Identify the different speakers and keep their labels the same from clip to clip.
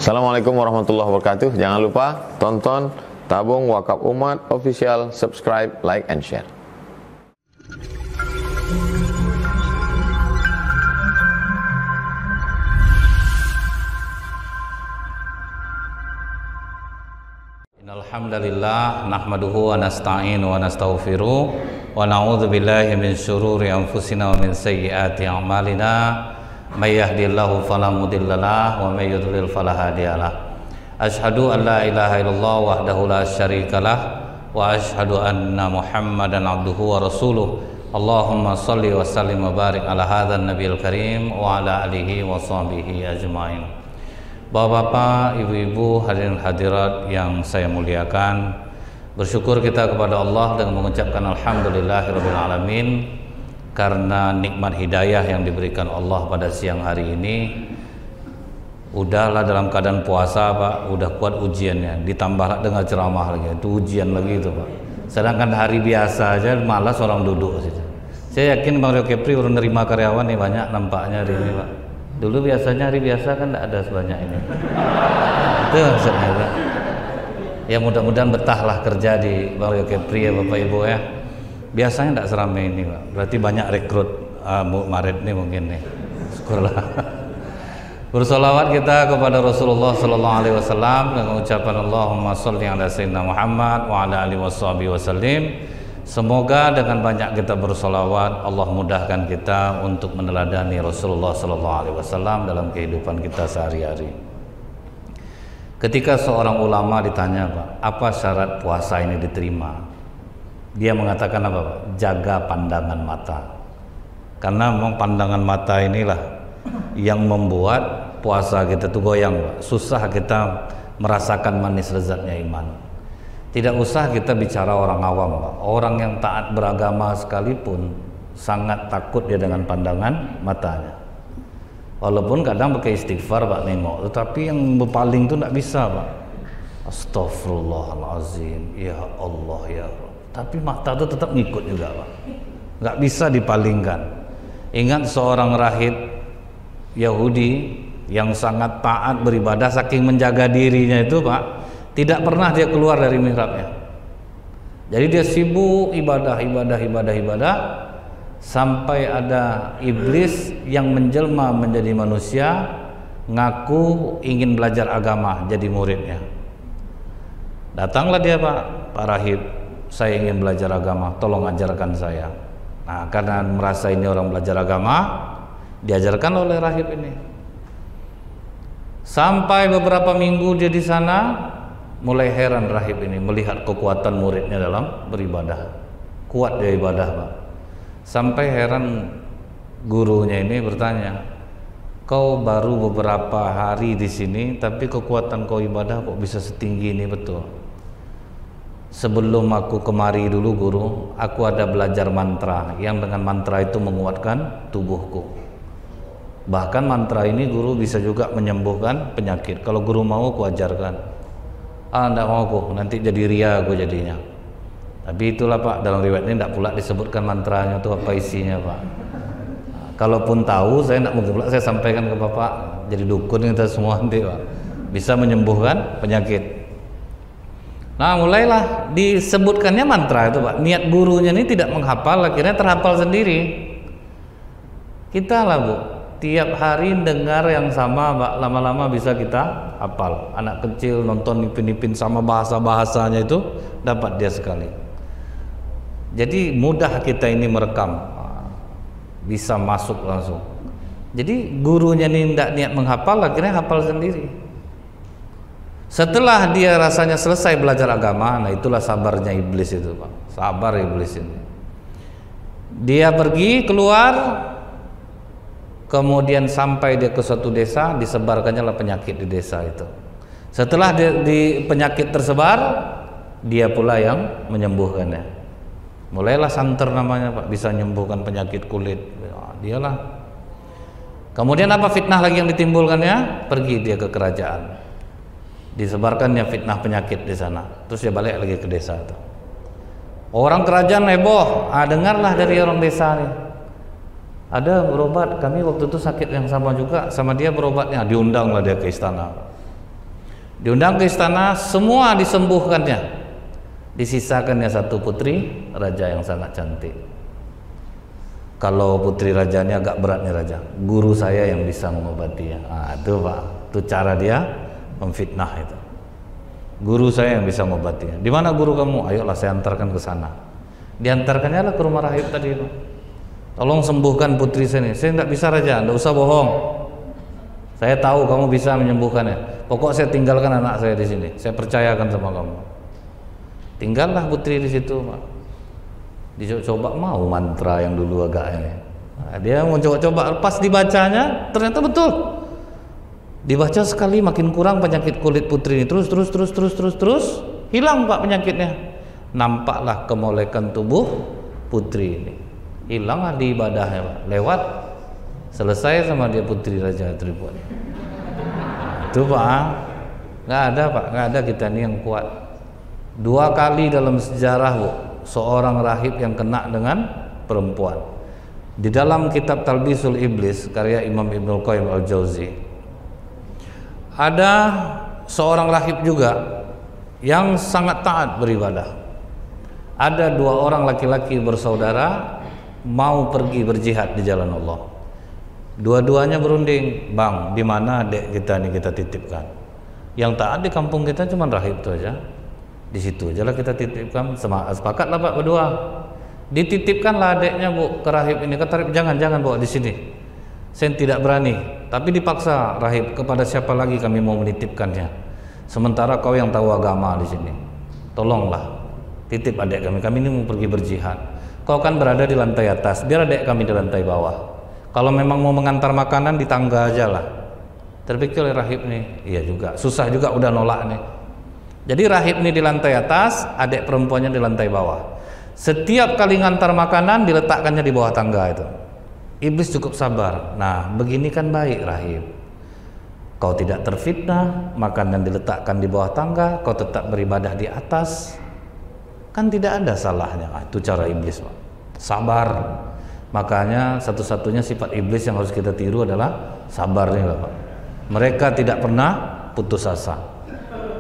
Speaker 1: Assalamualaikum warahmatullahi wabarakatuh. Jangan lupa tonton Tabung Wakaf Umat Official, subscribe, like, and share.
Speaker 2: Alhamdulillah nahmaduhu wa nasta'inu wa nastaghfiruh wa na'udzu billahi min syururi anfusina wa min sayyiati a'malina may yahdihillahu fala mudhillalah wa may yudlil fala hadiyalah. Asyhadu an la ilaha illallah wahdahu la syarikalah wa asyhadu anna Muhammadan abduhu wa rasuluh. Allahumma shalli wa sallim wa barik ala hadzal nabiyil karim wa ala alihi wa sahbihi ajmain. Bapak-bapak, ibu-ibu, hadirin hadirat yang saya muliakan, bersyukur kita kepada Allah dengan mengucapkan alhamdulillahirabbil alamin karena nikmat hidayah yang diberikan Allah pada siang hari ini. Udahlah dalam keadaan puasa, Pak, udah kuat ujiannya, ditambah dengan ceramah lagi, itu ujian lagi itu, Pak. Sedangkan hari biasa aja malas orang duduk situ. Saya yakin Bang Rio Kepri udah nerima karyawan nih banyak nampaknya hari ini, Pak. Dulu biasanya hari biasa kan tidak ada sebanyak ini. Itu maksudnya, Pak. Ya mudah-mudahan betahlah kerja di Bang Rio Kepri ya Bapak Ibu ya. Biasanya tidak seramai ini, Pak. Berarti banyak rekrut Maret nih mungkin nih. Syukurlah. Bersolawat kita kepada Rasulullah sallallahu alaihi wasallam dengan ucapan Allahumma sholli ala sayyidina Muhammad wa ala alihi wasallim. Semoga dengan banyak kita bersolawat, Allah mudahkan kita untuk meneladani Rasulullah sallallahu alaihi wasallam dalam kehidupan kita sehari-hari. Ketika seorang ulama ditanya, Pak, apa syarat puasa ini diterima? Dia mengatakan apa, Pak? Jaga pandangan mata. Karena memang pandangan mata inilah yang membuat puasa kita tuh goyang, Pak. Susah kita merasakan manis lezatnya iman. Tidak usah kita bicara orang awam, Pak. Orang yang taat beragama sekalipun sangat takut dia dengan pandangan matanya. Walaupun kadang pakai istighfar, Pak, nengok, tetapi yang berpaling itu tidak bisa, Pak. Astaghfirullahalazim, ya Allah ya Rabb. Tapi mata itu tetap ngikut juga, Pak. Nggak bisa dipalingkan. Ingat seorang rahib Yahudi yang sangat taat beribadah, saking menjaga dirinya itu, Pak, tidak pernah dia keluar dari mihrabnya. Jadi dia sibuk ibadah sampai ada iblis yang menjelma menjadi manusia, ngaku ingin belajar agama, jadi muridnya. Datanglah dia, Pak rahib, saya ingin belajar agama, tolong ajarkan saya. Nah, karena merasa ini orang belajar agama, diajarkan oleh rahib ini. Sampai beberapa minggu dia di sana, mulai heran rahib ini melihat kekuatan muridnya dalam beribadah. Kuat dia ibadah, Pak. Sampai heran gurunya ini bertanya, kau baru beberapa hari di sini, tapi kekuatan kau ibadah kok bisa setinggi ini? Betul. Sebelum aku kemari dulu guru, aku ada belajar mantra, yang dengan mantra itu menguatkan tubuhku. Bahkan mantra ini guru bisa juga menyembuhkan penyakit. Kalau guru mau aku ajarkan. Enggak mau aku, nanti jadi ria aku jadinya. Tapi itulah, Pak, dalam riwayat ini tidak pula disebutkan mantranya itu apa isinya, Pak. Nah, kalaupun tahu, saya tidak mungkin pula saya sampaikan ke Bapak. Jadi dukun kita semua nanti, Pak. Bisa menyembuhkan penyakit. Nah, mulailah disebutkannya mantra itu, Pak. Niat gurunya ini tidak menghafal, akhirnya terhafal sendiri. Kita lah, Bu, tiap hari dengar yang sama, Pak, lama-lama bisa kita hafal. Anak kecil nonton Ipin-Ipin sama bahasa-bahasanya itu dapat dia sekali. Jadi mudah kita ini merekam, bisa masuk langsung. Jadi gurunya ini tidak niat menghafal, akhirnya hafal sendiri. Setelah dia rasanya selesai belajar agama, nah itulah sabarnya iblis itu, Pak. Sabar iblis ini. Dia pergi keluar, kemudian sampai dia ke suatu desa, disebarkannya lah penyakit di desa itu. Setelah di penyakit tersebar, dia pula yang menyembuhkannya. Mulailah santer namanya, Pak, bisa menyembuhkan penyakit kulit. Dialah. Kemudian apa fitnah lagi yang ditimbulkannya? Pergi dia ke kerajaan. Disebarkannya fitnah penyakit di sana. Terus dia balik lagi ke desa itu. Orang kerajaan heboh, dengarlah dari orang desa nih. Ada berobat, kami waktu itu sakit yang sama juga, sama dia berobatnya, diundanglah dia ke istana. Diundang ke istana, semua disembuhkannya. Disisakannya satu putri raja yang sangat cantik. Kalau putri raja ini agak berat nih raja, guru saya yang bisa mengobatinya. Itu Pak, itu cara dia memfitnah itu. Guru saya yang bisa mengobatinya. Di mana guru kamu? Ayolah saya antarkan ke sana. Diantarkannya lah ke rumah rahib tadi itu. Tolong sembuhkan putri saya ini. Saya tidak bisa raja, tidak usah bohong. Saya tahu kamu bisa menyembuhkannya. Pokok saya tinggalkan anak saya di sini. Saya percayakan sama kamu. Tinggallah putri di situ, Pak. Dicoba mau mantra yang dulu agak ini. Nah, dia mau coba-coba, pas dibacanya ternyata betul. Dibaca sekali makin kurang penyakit kulit putri ini. Terus hilang Pak penyakitnya. Nampaklah kemolekan tubuh putri ini. Hilanglah di ibadahnya Pak. Lewat selesai sama dia putri Raja Tripod. Itu Pak, nggak ada Pak, nggak ada kita ini yang kuat. 2 kali dalam sejarah Bu, seorang rahib yang kena dengan perempuan. Di dalam kitab Talbisul Iblis karya Imam Ibnul Qayyim Al-Jauzi, ada seorang rahib juga yang sangat taat beribadah. Ada 2 orang laki-laki bersaudara mau pergi berjihad di jalan Allah. Dua-duanya berunding, bang, di mana adik kita ini kita titipkan? Yang taat di kampung kita cuma rahib itu aja. Di situ aja lah kita titipkan. Sepakatlah Pak berdua. Dititipkanlah adiknya Bu ke rahib ini. Kata rahib, jangan bawa di sini. Saya tidak berani. Tapi dipaksa rahib, kepada siapa lagi kami mau menitipkannya? Sementara kau yang tahu agama di sini. Tolonglah titip adik kami. Kami ini mau pergi berjihad. Kau kan berada di lantai atas, biar adik kami di lantai bawah. Kalau memang mau mengantar makanan di tangga aja lah. Terpikir oleh rahib nih, iya juga, susah juga udah nolak nih. Jadi rahib nih di lantai atas, adik perempuannya di lantai bawah. Setiap kali ngantar makanan diletakkannya di bawah tangga itu. Iblis cukup sabar. Nah, begini kan baik rahib. Kau tidak terfitnah, makanan diletakkan di bawah tangga, kau tetap beribadah di atas. Kan tidak ada salahnya. Itu cara iblis Pak. Sabar. Makanya satu-satunya sifat iblis yang harus kita tiru adalah sabar nih Pak. Mereka tidak pernah putus asa.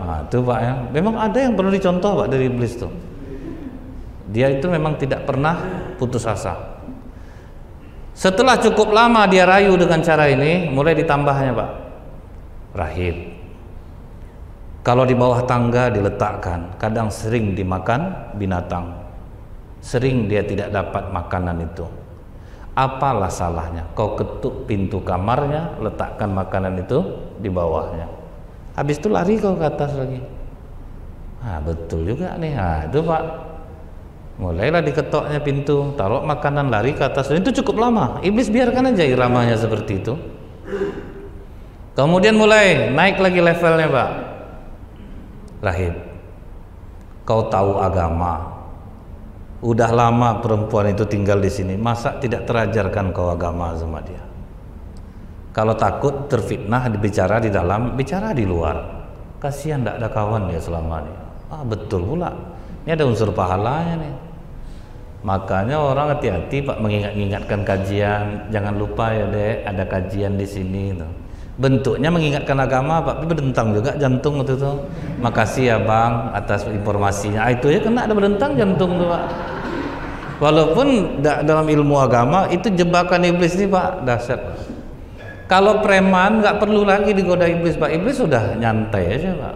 Speaker 2: Nah, itu Pak ya. Memang ada yang perlu dicontoh Pak dari iblis tuh. Dia itu memang tidak pernah putus asa. Setelah cukup lama dia rayu dengan cara ini, mulai ditambahnya Pak. Rahib. Kalau di bawah tangga diletakkan, kadang sering dimakan binatang. Sering dia tidak dapat makanan itu. Apalah salahnya? Kau ketuk pintu kamarnya, letakkan makanan itu di bawahnya. Habis itu lari kau ke atas lagi. Nah, betul juga nih. Nah, itu Pak. Mulailah diketoknya pintu, taruh makanan, lari ke atas. Dan itu cukup lama. Iblis biarkan aja iramanya seperti itu. Kemudian mulai naik lagi levelnya Pak. Rahib, kau tahu agama. Udah lama perempuan itu tinggal di sini, masa tidak terajarkan kau agama sama dia? Kalau takut terfitnah dibicara di dalam, bicara di luar. Kasihan tidak ada kawan dia selama ini. Betul pula. Ini ada unsur pahalanya nih. Makanya orang hati-hati Pak mengingat-ingatkan kajian. Jangan lupa ya Dek, ada kajian di sini tuh. Bentuknya mengingatkan agama Pak, tapi berdentang juga jantung itu tuh. Makasih ya Bang atas informasinya. Itu ya kena ada berdentang jantung tuh Pak. Walaupun dalam ilmu agama itu jebakan iblis nih Pak, dahsyat. Kalau preman nggak perlu lagi digoda iblis Pak. Iblis sudah nyantai aja Pak.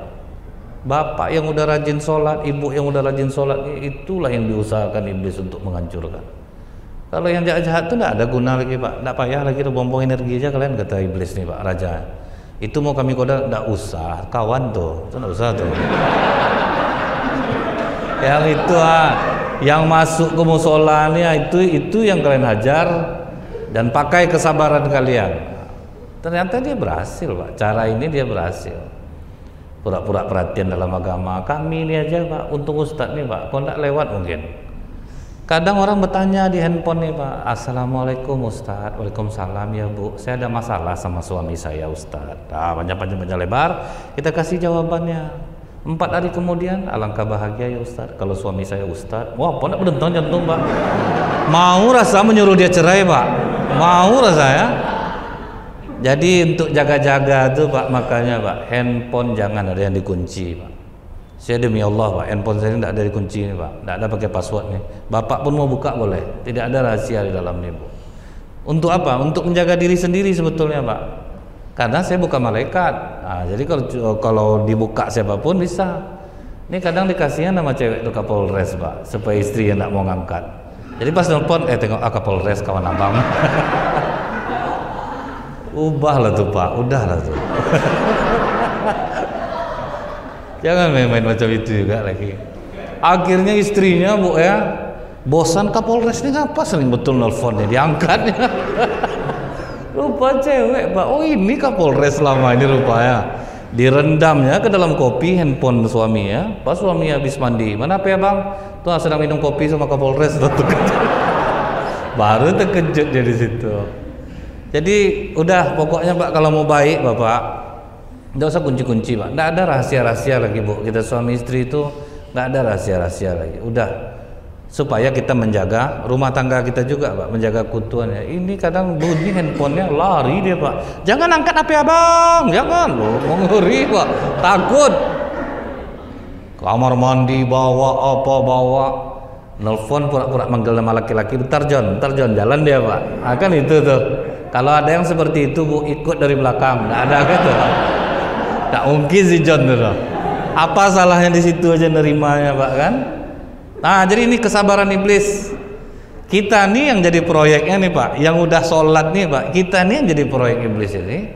Speaker 2: Bapak yang udah rajin sholat, ibu yang udah rajin sholat, itulah yang diusahakan iblis untuk menghancurkan. Kalau yang jahat-jahat itu tidak ada guna lagi Pak, tidak payah lagi buang energi aja kalian, kata iblis nih Pak Raja. Itu mau kami goda, tidak usah, kawan tuh, tidak usah tuh. Yang itu yang masuk ke musola nih, itu yang kalian hajar dan pakai kesabaran kalian. Ternyata dia berhasil Pak, cara ini dia berhasil. Pura-pura perhatian dalam agama, kami ini aja Pak, untung Ustadz nih Pak, kok tidak lewat mungkin. Kadang orang bertanya di handphone nih Pak, Assalamualaikum Ustadz. Waalaikumsalam ya Bu, saya ada masalah sama suami saya Ustadz. Panjang-panjang lebar, kita kasih jawabannya. 4 hari kemudian, alangkah bahagia ya Ustadz kalau suami saya Ustadz. Wah, pokoknya berdentang jantung Pak. Mau rasa menyuruh dia cerai Pak, mau rasa ya. Jadi untuk jaga-jaga tuh Pak, makanya Pak, handphone jangan ada yang dikunci Pak. Saya demi Allah Pak, handphone saya tidak ada dikunci ini Pak, tidak ada pakai password nih. Bapak pun mau buka boleh, tidak ada rahasia di dalam nih Bu. Untuk apa? Untuk menjaga diri sendiri sebetulnya Pak. Karena saya bukan malaikat. Nah, jadi kalau dibuka siapapun bisa. Ini kadang dikasihnya nama cewek itu Kapolres Pak, supaya istri yang tidak mau ngangkat. Jadi pas nelpon, tengok Kapolres kawan abang. Ubahlah tuh Pak, udahlah tuh. Jangan main-main macam itu juga lagi. Akhirnya istrinya Bu ya, bosan Kapolres ini ngapa sering betul nelfonnya, diangkatnya. Lupa cewek Pak, oh ini Kapolres selama ini rupanya. Direndamnya ke dalam kopi handphone suaminya. Pas suami habis mandi, mana apa ya bang? Tuh sedang minum kopi sama Kapolres. Baru terkejut dari situ. Jadi udah pokoknya Pak, kalau mau baik Bapak, nggak usah kunci-kunci Pak. Nggak ada rahasia-rahasia lagi Bu. Kita suami istri itu nggak ada rahasia-rahasia lagi. Udah, supaya kita menjaga rumah tangga kita juga Pak, menjaga keutuhannya. Ini kadang bunyi handphonenya lari dia Pak. Jangan angkat HP abang, jangan loh, ngeri Pak, takut. Kamar mandi bawa apa bawa, nelfon pura-pura manggil nama laki-laki, bentar John, jalan dia Pak. Kan itu tuh. Kalau ada yang seperti itu Bu, ikut dari belakang, nggak ada gitu. Tak mungkin si John tuh. Apa salahnya di situ aja nerimanya Pak kan? Nah jadi ini kesabaran iblis. Kita nih yang jadi proyeknya nih Pak, yang udah sholat nih Pak, kita nih yang jadi proyek iblis ini.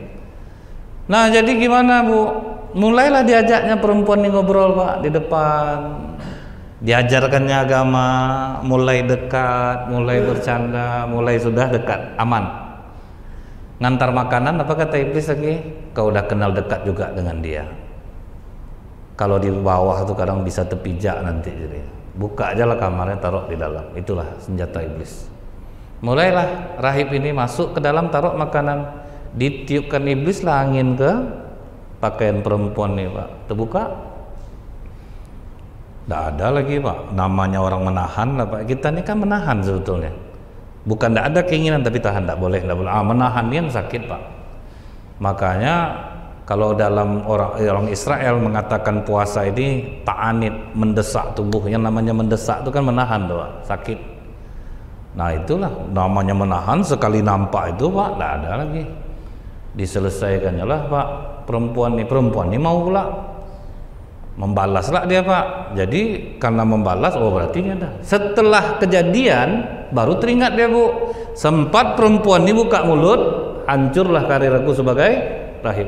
Speaker 2: Nah jadi gimana Bu? Mulailah diajaknya perempuan nih ngobrol Pak di depan, diajarkannya agama, mulai dekat, mulai bercanda, mulai sudah dekat, aman. Ngantar makanan apa kata iblis lagi? Kau udah kenal dekat juga dengan dia. Kalau di bawah tuh kadang bisa terpijak nanti jadi. Buka aja lah kamarnya, taruh di dalam. Itulah senjata iblis. Mulailah rahib ini masuk ke dalam, taruh makanan. Ditiupkan iblis lah angin ke pakaian perempuan nih Pak. Terbuka, tidak ada lagi Pak. Namanya orang menahan lah Pak. Kita ini kan menahan sebetulnya. Bukan tidak ada keinginan tapi tahan, tidak boleh. Menahan yang sakit Pak. Makanya kalau dalam orang Israel mengatakan puasa ini ta'anid, mendesak tubuh. Yang namanya mendesak itu kan menahan doa, sakit. Nah itulah namanya menahan. Sekali nampak itu Pak, tidak ada lagi. Diselesaikannya lah Pak. Perempuan ini mau pula membalaslah dia Pak. Jadi karena membalas, oh berarti ini ada. Setelah kejadian baru teringat dia Bu. Sempat perempuan ini buka mulut, hancurlah karir aku sebagai rahib.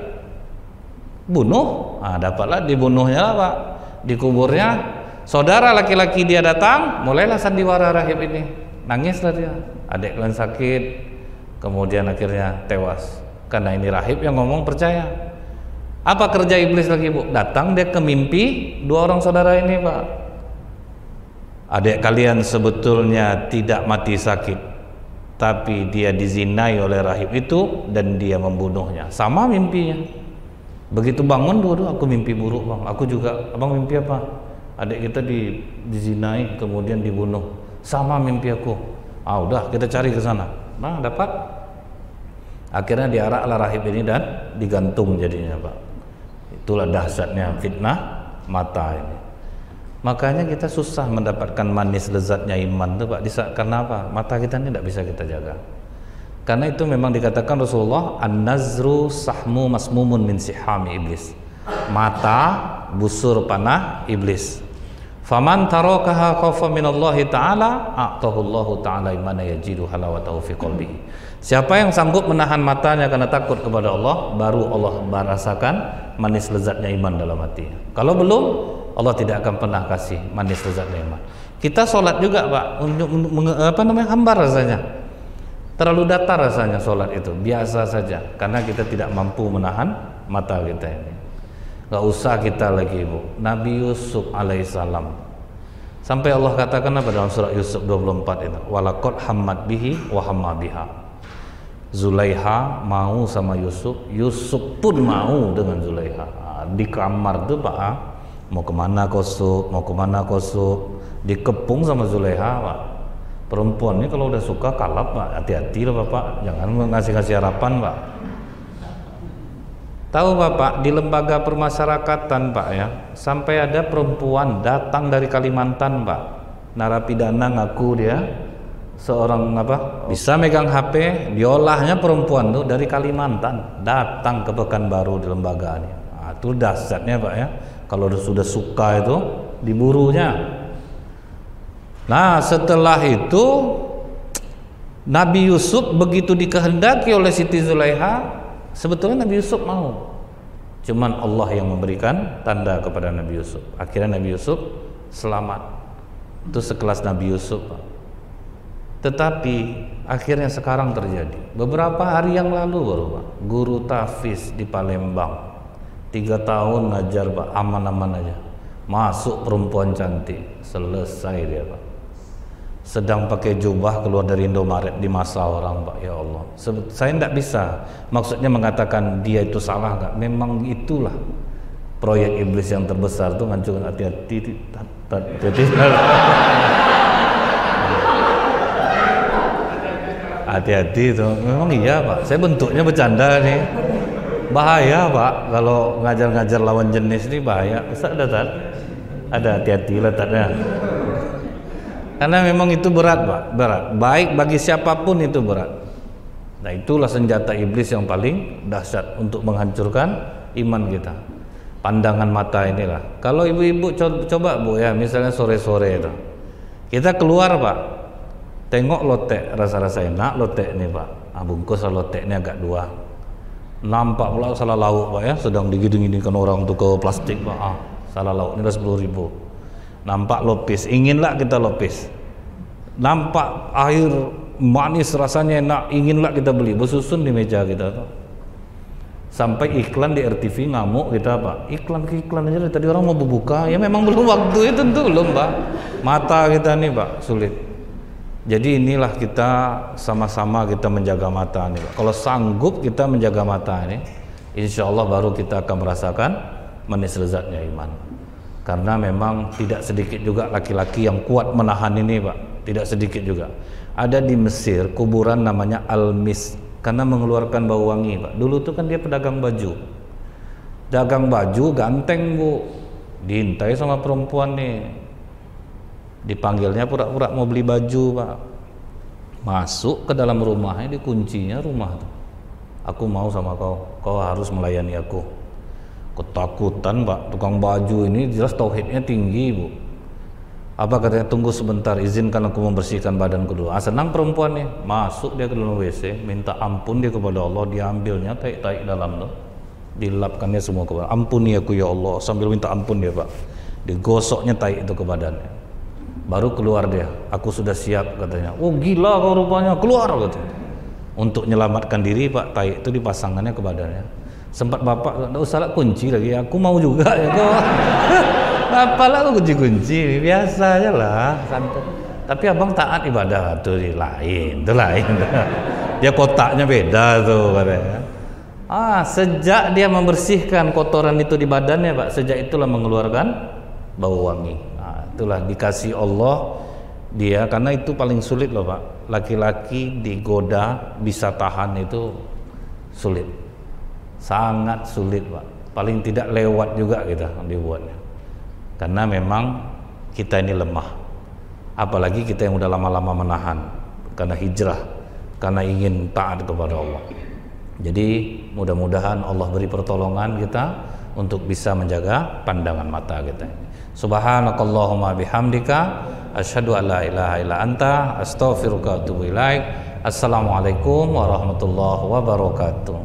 Speaker 2: Bunuh, dapatlah dibunuhnya lah Pak. Dikuburnya, saudara laki-laki dia datang, mulailah sandiwara rahib ini. Nangislah dia, adik kalian sakit, kemudian akhirnya tewas. Karena ini rahib yang ngomong percaya. Apa kerja iblis lagi Bu? Datang dia ke mimpi dua orang saudara ini Pak. Adik kalian sebetulnya tidak mati sakit, tapi dia dizinai oleh rahib itu dan dia membunuhnya. Sama mimpinya. Begitu bangun dua-dua, aku mimpi buruk bang. Aku juga, abang mimpi apa? Adik kita dizinai kemudian dibunuh. Sama mimpi aku. Udah kita cari ke sana. Nah dapat. Akhirnya diaraklah rahib ini dan digantung jadinya Pak. Itulah dahsyatnya fitnah mata ini. Makanya kita susah mendapatkan manis lezatnya iman tuh Pak. Karena apa? Mata kita ini tidak bisa kita jaga. Karena itu memang dikatakan Rasulullah, an-nazru sahmu masmumun min sihami iblis. Mata busur panah iblis. Faman tarakaha khaufa minallahi ta'ala a'tahu Allahu ta'ala imana yajidu halawatahu fi qalbihi. Siapa yang sanggup menahan matanya karena takut kepada Allah, baru Allah merasakan manis lezatnya iman dalam hatinya. Kalau belum, Allah tidak akan pernah kasih manis lezatnya iman. Kita sholat juga Pak, hambar rasanya. Terlalu datar rasanya sholat itu, biasa saja. Karena kita tidak mampu menahan mata kita ini. Gak usah kita lagi Bu. Nabi Yusuf alaihissalam, sampai Allah katakan apa dalam surah Yusuf 24 itu, walaqad hammat bihi wa hamma biha. Zulaiha mau sama Yusuf, Yusuf pun mau dengan Zulaiha. Di kamar tuh Pak, mau kemana kosuk, mau kemana kosuk, dikepung sama Zulaiha Pak. Perempuan ini kalau udah suka kalap Pak, hati-hati lah Bapak, jangan ngasih harapan Pak. Tahu Bapak, di lembaga permasyarakatan Pak ya, sampai ada perempuan datang dari Kalimantan Pak, narapidana ngaku dia seorang bisa megang HP, diolahnya perempuan tuh dari Kalimantan datang ke Pekanbaru di lembaga ini. Nah, itu dahsyatnya Pak ya, kalau sudah suka itu diburunya. Nah setelah itu Nabi Yusuf begitu dikehendaki oleh Siti Zulaiha, sebetulnya Nabi Yusuf mau, cuman Allah yang memberikan tanda kepada Nabi Yusuf. Akhirnya Nabi Yusuf selamat. Itu sekelas Nabi Yusuf Pak. Tetapi akhirnya sekarang terjadi, beberapa hari yang lalu baru Pak, guru tahfiz di Palembang 3 tahun ngajar Pak, aman-aman aja, masuk perempuan cantik, selesai dia Pak. Sedang pakai jubah keluar dari Indomaret di masa orang Pak. Ya Allah, saya tidak bisa maksudnya mengatakan dia itu salah enggak. Memang itulah proyek iblis yang terbesar tuh, ngancurkan hati-hati. Hati-hati itu. Memang iya Pak, saya bentuknya bercanda nih. Bahaya Pak, kalau ngajar-ngajar lawan jenis ini bahaya. Bisa ada hati-hati letaknya. Karena memang itu berat Pak, berat. Baik bagi siapapun itu berat. Nah itulah senjata iblis yang paling dahsyat untuk menghancurkan iman kita. Pandangan mata inilah. Kalau ibu-ibu coba Bu ya, misalnya sore-sore itu, kita keluar Pak, tengok lotek rasa-rasa enak lotek nih Pak. Bungkus lotek ini agak dua. Nampak pula salah lauk Pak ya, sedang digiding-gidingkan orang untuk ke plastik Pak. Salah lauk ini udah 10.000. Nampak lopis, inginlah kita lopis. Nampak air manis rasanya enak, inginlah kita beli, bersusun di meja kita tuh. Sampai iklan di RTV ngamuk kita Pak. Iklan aja tadi orang mau berbuka, ya memang belum waktu itu tentu belum Pak. Mata kita nih Pak sulit. Jadi inilah kita sama-sama kita menjaga mata nih Pak. Kalau sanggup kita menjaga mata ini, insya Allah baru kita akan merasakan manis lezatnya iman. Karena memang tidak sedikit juga laki-laki yang kuat menahan ini Pak, tidak sedikit juga. Ada di Mesir kuburan namanya Al-Mis, karena mengeluarkan bau wangi Pak. Dulu tuh kan dia pedagang baju, dagang baju ganteng Bu, diintai sama perempuan nih, dipanggilnya pura-pura mau beli baju Pak. Masuk ke dalam rumahnya, dikuncinya rumah tuh. Aku mau sama kau harus melayani aku. Ketakutan Pak, tukang baju ini jelas tauhidnya tinggi Bu. Apa katanya, tunggu sebentar, izinkan aku membersihkan badanku dulu. Senang perempuan nih, masuk dia ke dalam WC, minta ampun dia kepada Allah, diambilnya taik-taik dalam tuh, dilapkannya semua kepada, ampuni aku ya Allah, sambil minta ampun dia Pak, digosoknya taik itu ke badannya. Baru keluar dia, aku sudah siap katanya. Oh gila kau rupanya, keluar katanya. Untuk menyelamatkan diri Pak, taik itu dipasangkannya ke badannya. Sempat bapak, enggak usah lah kunci lagi, aku mau juga ya kok. Apalah aku kunci-kunci, biasa aja lah, santai. Tapi abang taat ibadah tuh lain. Dia kotaknya beda tuh katanya. Sejak dia membersihkan kotoran itu di badannya Pak, sejak itulah mengeluarkan bau wangi. Itulah dikasih Allah dia, karena itu paling sulit loh Pak. Laki-laki digoda bisa tahan itu sulit. Sangat sulit Pak, paling tidak lewat juga kita dibuatnya, karena memang kita ini lemah, apalagi kita yang udah lama-lama menahan karena hijrah, karena ingin taat kepada Allah. Jadi mudah-mudahan Allah beri pertolongan kita untuk bisa menjaga pandangan mata kita. Subhanakallahumma bihamdika asyhadu an la ilaha illa anta astaghfiruka wa atubu ilaik. Assalamualaikum warahmatullahi wabarakatuh.